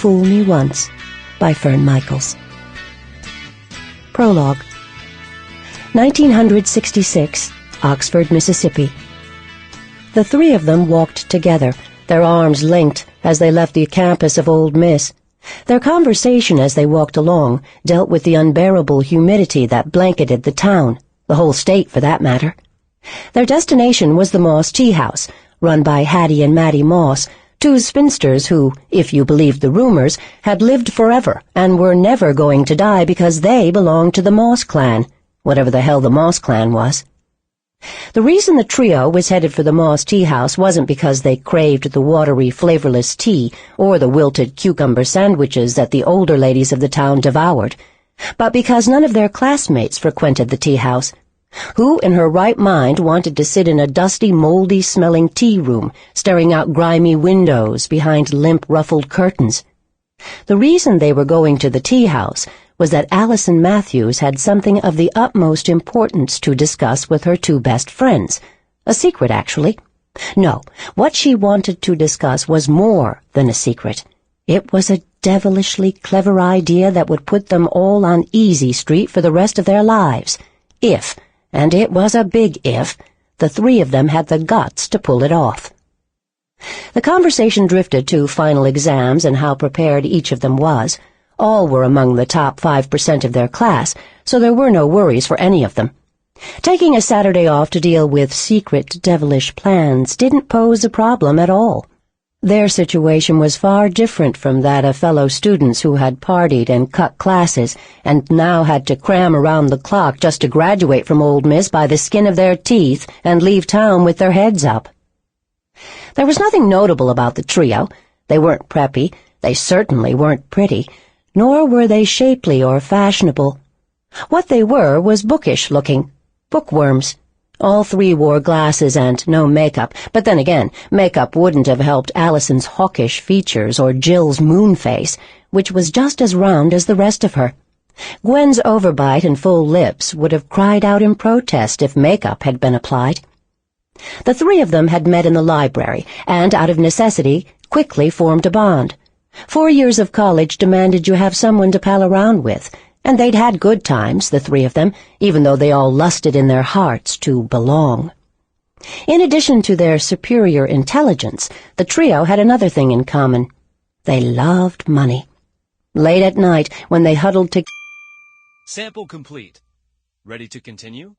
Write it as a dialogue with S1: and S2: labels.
S1: Fool Me Once by Fern Michaels. Prologue. 1966, Oxford, Mississippi. The three of them walked together, their arms linked, as they left the campus of Old Miss. Their conversation as they walked along dealt with the unbearable humidity that blanketed the town, the whole state for that matter. Their destination was the Moss Tea House, run by Hattie and Mattie Moss, two spinsters who, if you believed the rumors, had lived forever and were never going to die because they belonged to the Moss clan, whatever the hell the Moss clan was. The reason the trio was headed for the Moss Tea House wasn't because they craved the watery, flavorless tea or the wilted cucumber sandwiches that the older ladies of the town devoured, but because none of their classmates frequented the tea house. Who in her right mind wanted to sit in a dusty, moldy-smelling tea room, staring out grimy windows behind limp, ruffled curtains? The reason they were going to the tea house was that Allison Matthews had something of the utmost importance to discuss with her two best friends. A secret, actually. No, what she wanted to discuss was more than a secret. It was a devilishly clever idea that would put them all on Easy Street for the rest of their lives. If, and it was a big if, the three of them had the guts to pull it off. The conversation drifted to final exams and how prepared each of them was. All were among the top 5% of their class, so there were no worries for any of them. Taking a Saturday off to deal with secret, devilish plans didn't pose a problem at all. Their situation was far different from that of fellow students who had partied and cut classes and now had to cram around the clock just to graduate from Old Miss by the skin of their teeth and leave town with their heads up. There was nothing notable about the trio. They weren't preppy, they certainly weren't pretty, nor were they shapely or fashionable. What they were was bookish-looking, bookworms. All three wore glasses and no makeup, but then again, makeup wouldn't have helped Allison's hawkish features or Jill's moon face, which was just as round as the rest of her. Gwen's overbite and full lips would have cried out in protest if makeup had been applied. The three of them had met in the library, and out of necessity, quickly formed a bond. 4 years of college demanded you have someone to pal around with, and they'd had good times, the three of them, even though they all lusted in their hearts to belong. In addition to their superior intelligence, the trio had another thing in common. They loved money. Late at night, when they huddled to...
S2: Sample complete. Ready to continue?